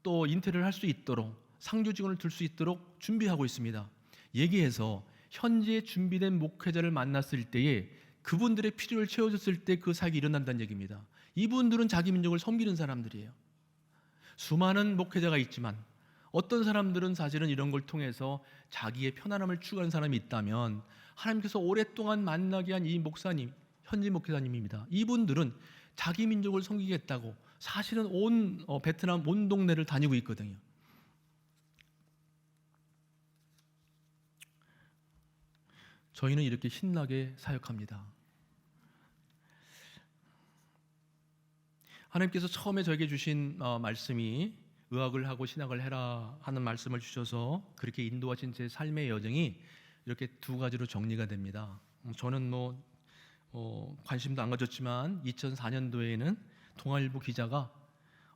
또 인테리어를 할 수 있도록 상주 직원을 둘 수 있도록 준비하고 있습니다. 얘기해서 현지에 준비된 목회자를 만났을 때에 그분들의 필요를 채워줬을 때 그 사역이 일어난다는 얘기입니다. 이분들은 자기 민족을 섬기는 사람들이에요. 수많은 목회자가 있지만 어떤 사람들은 사실은 이런 걸 통해서 자기의 편안함을 추구하는 사람이 있다면 하나님께서 오랫동안 만나게 한 이 목사님, 현지 목회자님입니다. 이분들은 자기 민족을 섬기겠다고 사실은 온 베트남 온 동네를 다니고 있거든요. 저희는 이렇게 신나게 사역합니다. 하나님께서 처음에 저에게 주신 말씀이 의학을 하고 신학을 해라 하는 말씀을 주셔서 그렇게 인도하신 제 삶의 여정이 이렇게 두 가지로 정리가 됩니다. 저는 관심도 안 가졌지만 2004년도에는 동아일보 기자가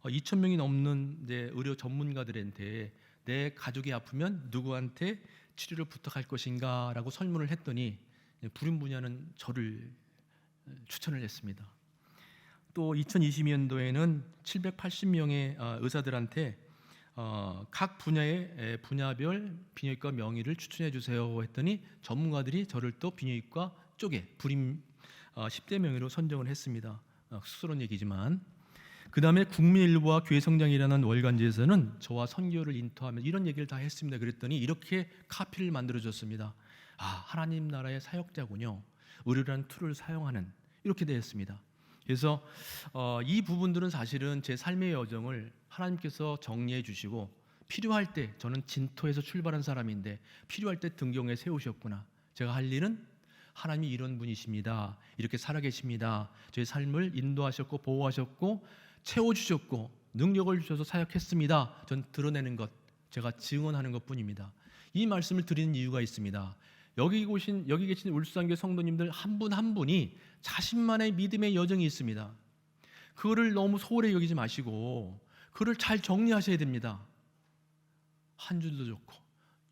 2,000명이 넘는 이제 의료 전문가들한테 내 가족이 아프면 누구한테 치료를 부탁할 것인가 라고 설문을 했더니 불임분야는 저를 추천을 했습니다. 또 2020년도에는 780명의 의사들한테 각 분야의 분야별 비뇨기과 명의를 추천해 주세요 했더니 전문가들이 저를 또 비뇨기과 쪽에 불임 10대 명의로 선정을 했습니다. 쑥스러운 얘기지만 그 다음에 국민일보와 교회성장이라는 월간지에서는 저와 선교를 인터하며 이런 얘기를 다 했습니다. 그랬더니 이렇게 카피를 만들어줬습니다. 하나님 나라의 사역자군요. 의료라는 툴을 사용하는 이렇게 되었습니다. 그래서 이 부분들은 사실은 제 삶의 여정을 하나님께서 정리해 주시고 필요할 때 저는 진토에서 출발한 사람인데 필요할 때 등경에 세우셨구나. 제가 할 일은 하나님이 이런 분이십니다. 이렇게 살아계십니다. 저의 삶을 인도하셨고 보호하셨고 채워주셨고 능력을 주셔서 사역했습니다. 전 드러내는 것, 제가 증언하는 것뿐입니다. 이 말씀을 드리는 이유가 있습니다. 여기 계신 울산교회 성도님들 한 분 한 분이 자신만의 믿음의 여정이 있습니다. 그거를 너무 소홀히 여기지 마시고 그걸 잘 정리하셔야 됩니다. 한 줄도 좋고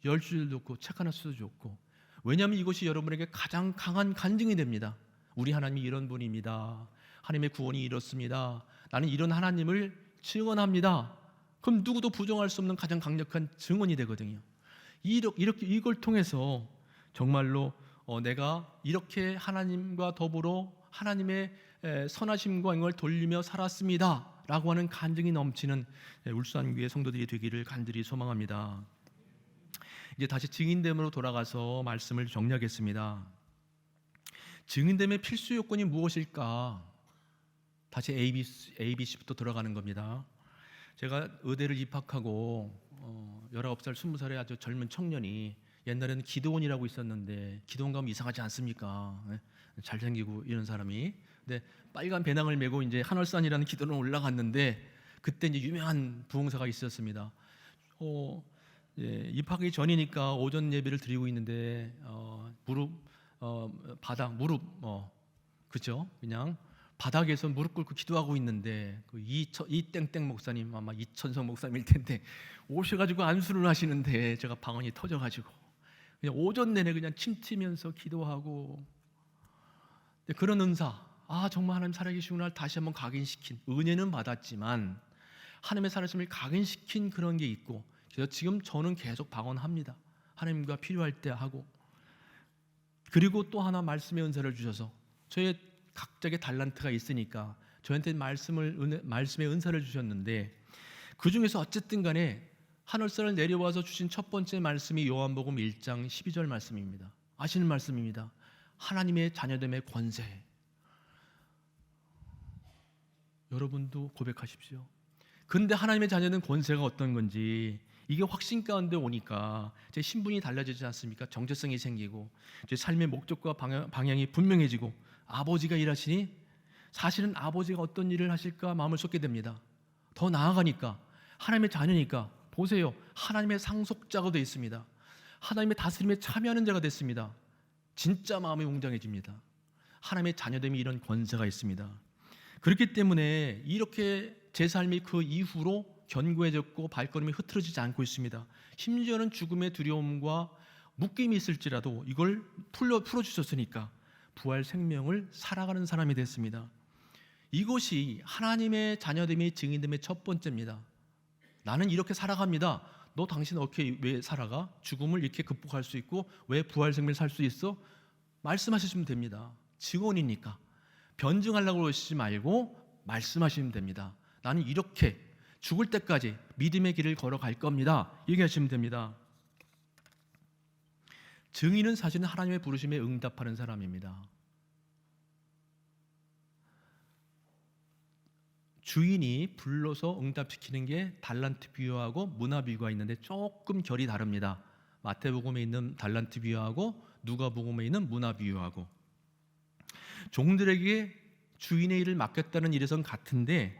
10줄도 좋고 책 하나 써도 좋고. 왜냐하면 이것이 여러분에게 가장 강한 간증이 됩니다. 우리 하나님이 이런 분입니다. 하나님의 구원이 이렇습니다. 나는 이런 하나님을 증언합니다. 그럼 누구도 부정할 수 없는 가장 강력한 증언이 되거든요. 이걸 통해서 정말로 내가 이렇게 하나님과 더불어 하나님의 선하심과 영광을 돌리며 살았습니다 라고 하는 간증이 넘치는 울산교회 성도들이 되기를 간절히 소망합니다. 이제 다시 증인됨으로 돌아가서 말씀을 정리하겠습니다. 증인됨의 필수 요건이 무엇일까? 다시 ABC부터 들어가는 겁니다. 제가 의대를 입학하고 19살, 20살의 아주 젊은 청년이 옛날에는 기도원이라고 있었는데 기도원 가면 이상하지 않습니까? 잘생기고 이런 사람이. 근데 빨간 배낭을 메고 이제 한월산이라는 기도원에 올라갔는데 그때 이제 유명한 부흥사가 있었습니다. 입학하기 전이니까 오전 예배를 드리고 있는데 그죠? 그냥 바닥에서 무릎 꿇고 기도하고 있는데 이 땡땡 목사님 아마 이천성 목사님일 텐데 오셔가지고 안수를 하시는데 제가 방언이 터져가지고 그냥 오전 내내 그냥 침 튀면서 기도하고 그런 은사 정말 하나님 살아계시구나 다시 한번 각인시킨 은혜는 받았지만 하나님의 살아계심을 각인시킨 그런 게 있고 그래서 지금 저는 계속 방언합니다. 하나님과 필요할 때 하고 그리고 또 하나 말씀의 은사를 주셔서 저의 각자의 달란트가 있으니까 저한테 말씀의 은사를 주셨는데 그 중에서 어쨌든 간에 하늘산을 내려와서 주신 첫 번째 말씀이 요한복음 1장 12절 말씀입니다. 아시는 말씀입니다. 하나님의 자녀됨의 권세. 여러분도 고백하십시오. 근데 하나님의 자녀된 권세가 어떤 건지 이게 확신 가운데 오니까 제 신분이 달라지지 않습니까? 정체성이 생기고 제 삶의 목적과 방향이 분명해지고 아버지가 일하시니 사실은 아버지가 어떤 일을 하실까 마음을 쏟게 됩니다. 더 나아가니까 하나님의 자녀니까 보세요. 하나님의 상속자가 되어 있습니다. 하나님의 다스림에 참여하는 자가 됐습니다. 진짜 마음이 웅장해집니다. 하나님의 자녀됨이 이런 권세가 있습니다. 그렇기 때문에 이렇게 제 삶이 그 이후로 견고해졌고 발걸음이 흐트러지지 않고 있습니다. 심지어는 죽음의 두려움과 묶임이 있을지라도 이걸 풀어주셨으니까 부활 생명을 살아가는 사람이 됐습니다. 이것이 하나님의 자녀됨의 증인됨의 첫 번째입니다. 나는 이렇게 살아갑니다. 너 당신 어떻게 왜 살아가? 죽음을 이렇게 극복할 수 있고 왜 부활 생명을 살 수 있어? 말씀하시면 됩니다. 증언이니까 변증하려고 그러시지 말고 말씀하시면 됩니다. 나는 이렇게 죽을 때까지 믿음의 길을 걸어갈 겁니다. 얘기하시면 됩니다. 증인은 사실은 하나님의 부르심에 응답하는 사람입니다. 주인이 불러서 응답시키는 게 달란트 비유하고 문화 비유가 있는데 조금 결이 다릅니다. 마태복음에 있는 달란트 비유하고 누가복음에 있는 문화 비유하고 종들에게 주인의 일을 맡겼다는 일에선 같은데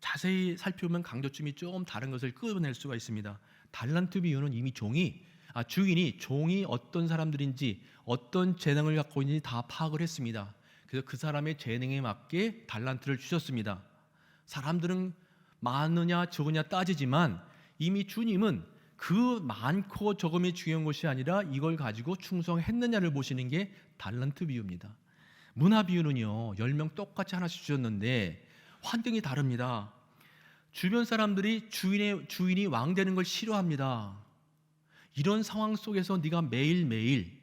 자세히 살펴보면 강조점이 좀 다른 것을 끌어낼 수가 있습니다. 달란트 비유는 이미 주인이 종이 어떤 사람들인지 어떤 재능을 갖고 있는지 다 파악을 했습니다. 그래서 그 사람의 재능에 맞게 달란트를 주셨습니다. 사람들은 많으냐 적으냐 따지지만 이미 주님은 그 많고 적음이 중요한 것이 아니라 이걸 가지고 충성했느냐를 보시는 게 달란트 비유입니다. 문화 비유는요 10명 똑같이 하나씩 주셨는데 환경이 다릅니다. 주변 사람들이 주인이 왕 되는 걸 싫어합니다. 이런 상황 속에서 네가 매일매일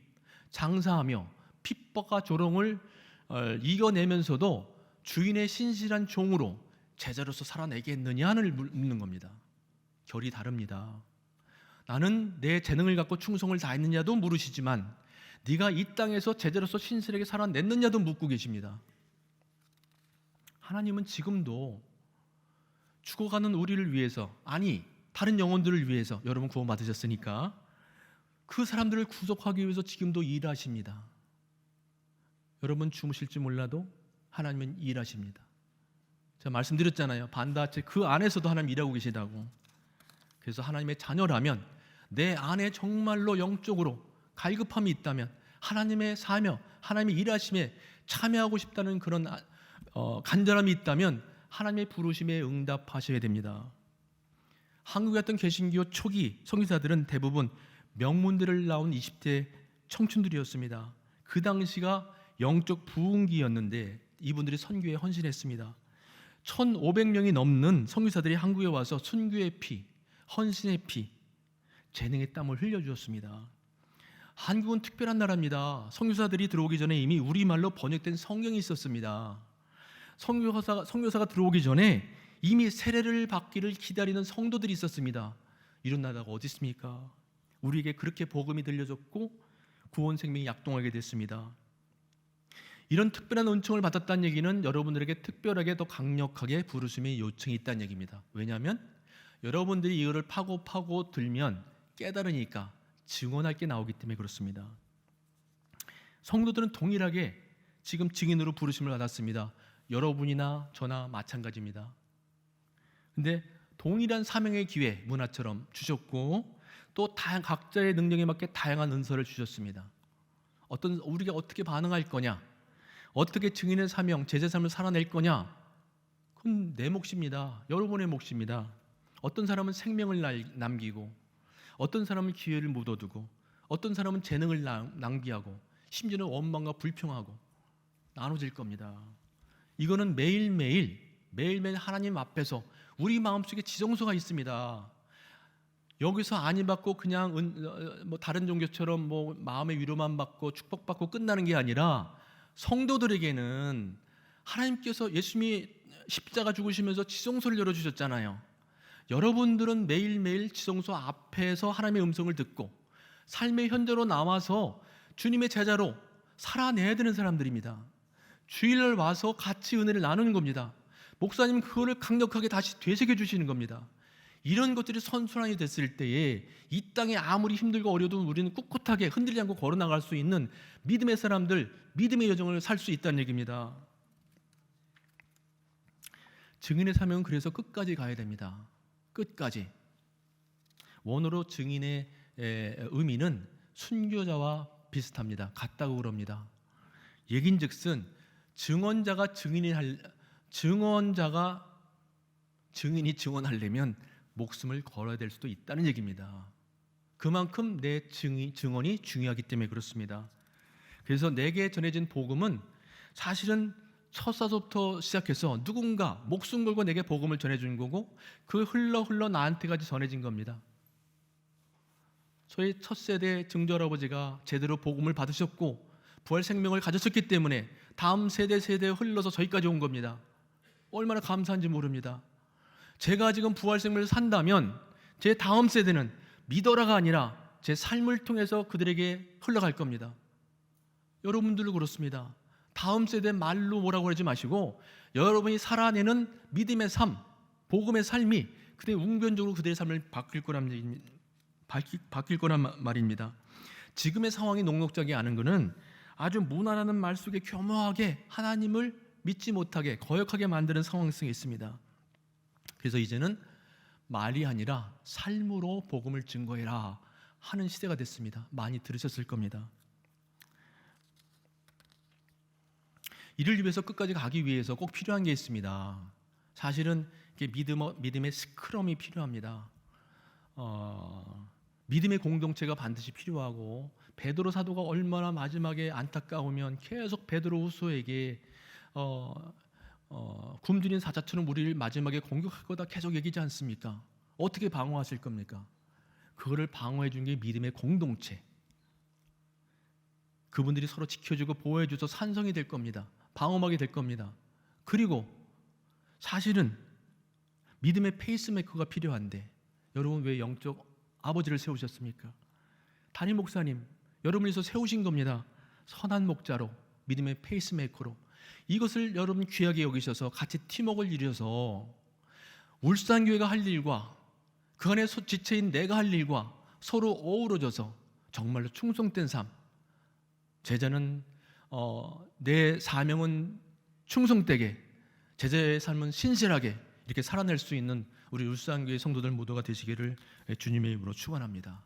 장사하며 핍박과 조롱을 이겨내면서도 주인의 신실한 종으로 제자로서 살아내겠느냐를 묻는 겁니다. 결이 다릅니다. 나는 내 재능을 갖고 충성을 다했느냐도 물으시지만 네가 이 땅에서 제자로서 신실하게 살아냈느냐도 묻고 계십니다. 하나님은 지금도 죽어가는 우리를 위해서, 아니 다른 영혼들을 위해서, 여러분 구원받으셨으니까 그 사람들을 구속하기 위해서 지금도 일하십니다. 여러분 주무실지 몰라도 하나님은 일하십니다. 제가 말씀드렸잖아요. 반다체 그 안에서도 하나님 일하고 계시다고. 그래서 하나님의 자녀라면 내 안에 정말로 영적으로 갈급함이 있다면 하나님의 사며 하나님의 일하심에 참여하고 싶다는 그런 간절함이 있다면 하나님의 부르심에 응답하셔야 됩니다. 한국에 왔던 개신교 초기 선교사들은 대부분 명문대를 나온 20대 청춘들이었습니다. 그 당시가 영적 부흥기였는데 이분들이 선교에 헌신했습니다. 1,500명이 넘는 선교사들이 한국에 와서 순교의 피, 헌신의 피, 재능의 땀을 흘려주었습니다. 한국은 특별한 나라입니다. 선교사들이 들어오기 전에 이미 우리말로 번역된 성경이 있었습니다. 선교사가 들어오기 전에 이미 세례를 받기를 기다리는 성도들이 있었습니다. 이런 나라가 어디 있습니까? 우리에게 그렇게 복음이 들려졌고 구원 생명이 약동하게 됐습니다. 이런 특별한 은총을 받았다는 얘기는 여러분들에게 특별하게 더 강력하게 부르심의 요청이 있다는 얘기입니다. 왜냐하면 여러분들이 이거를 파고 들면 깨달으니까 증언할 게 나오기 때문에 그렇습니다. 성도들은 동일하게 지금 증인으로 부르심을 받았습니다. 여러분이나 저나 마찬가지입니다. 근데 동일한 사명의 기회, 문화처럼 주셨고 또 각자의 능력에 맞게 다양한 은사를 주셨습니다. 우리가 어떻게 반응할 거냐, 어떻게 증인의 사명, 제자 삶을 살아낼 거냐, 그건 내 몫입니다. 여러분의 몫입니다. 어떤 사람은 생명을 남기고, 어떤 사람은 기회를 묻어두고, 어떤 사람은 재능을 낭비하고, 심지어는 원망과 불평하고 나눠질 겁니다. 이거는 매일매일 하나님 앞에서 우리 마음속에 지성소가 있습니다. 여기서 안위 받고 그냥 다른 종교처럼 마음의 위로만 받고 축복받고 끝나는 게 아니라 성도들에게는 하나님께서 예수님이 십자가 죽으시면서 지성소를 열어주셨잖아요. 여러분들은 매일매일 지성소 앞에서 하나님의 음성을 듣고 삶의 현재로 나와서 주님의 제자로 살아내야 되는 사람들입니다. 주일날 와서 같이 은혜를 나누는 겁니다. 목사님 그거를 강력하게 다시 되새겨 주시는 겁니다. 이런 것들이 선순환이 됐을 때에 이 땅에 아무리 힘들고 어려도 우리는 꿋꿋하게 흔들리지 않고 걸어나갈 수 있는 믿음의 사람들, 믿음의 여정을 살 수 있다는 얘기입니다. 증인의 사명은 그래서 끝까지 가야 됩니다. 끝까지. 원어로 증인의 의미는 순교자와 비슷합니다. 같다고 그럽니다. 얘긴즉슨 증인이 증언하려면 목숨을 걸어야 될 수도 있다는 얘기입니다. 그만큼 내 증언이 중요하기 때문에 그렇습니다. 그래서 내게 전해진 복음은 사실은 첫 사서부터 시작해서 누군가 목숨 걸고 내게 복음을 전해준 거고 그 흘러 나한테까지 전해진 겁니다. 저희 첫 세대 증조할아버지가 제대로 복음을 받으셨고 부활 생명을 가졌었기 때문에 다음 세대에 흘러서 저희까지 온 겁니다. 얼마나 감사한지 모릅니다. 제가 지금 부활 생명을 산다면 제 다음 세대는 믿어라가 아니라 제 삶을 통해서 그들에게 흘러갈 겁니다. 여러분들도 그렇습니다. 다음 세대 말로 뭐라고 하지 마시고 여러분이 살아내는 믿음의 삶, 복음의 삶이 그들의 웅변적으로 그들의 삶을 바뀔 거란 말입니다. 지금의 상황이 녹록하지 않은 것은 아주 무난한 말 속에 교묘하게 하나님을 믿지 못하게 거역하게 만드는 상황성이 있습니다. 그래서 이제는 말이 아니라 삶으로 복음을 증거해라 하는 시대가 됐습니다. 많이 들으셨을 겁니다. 이를 위해서 끝까지 가기 위해서 꼭 필요한 게 있습니다. 사실은 믿음의 스크럼이 필요합니다. 믿음의 공동체가 반드시 필요하고 베드로 사도가 얼마나 마지막에 안타까우면 계속 베드로 후서에게 굶주린 사자처럼 우리를 마지막에 공격할 거다 계속 얘기하지 않습니까? 어떻게 방어하실 겁니까? 그거를 방어해 준 게 믿음의 공동체. 그분들이 서로 지켜주고 보호해 줘서 산성이 될 겁니다. 방어막이 될 겁니다. 그리고 사실은 믿음의 페이스메이커가 필요한데 여러분 왜 영적 아버지를 세우셨습니까? 담임 목사님, 여러분을 위해서 세우신 겁니다. 선한 목자로, 믿음의 페이스메이커로. 이것을 여러분 귀하게 여기셔서 같이 팀워크를 이루셔서 울산교회가 할 일과 그 안에 지체인 내가 할 일과 서로 어우러져서 정말로 충성된 삶. 제자는 내 사명은 충성되게, 제자의 삶은 신실하게 이렇게 살아낼 수 있는 우리 울산교회 성도들 모두가 되시기를 주님의 이름으로 축원합니다.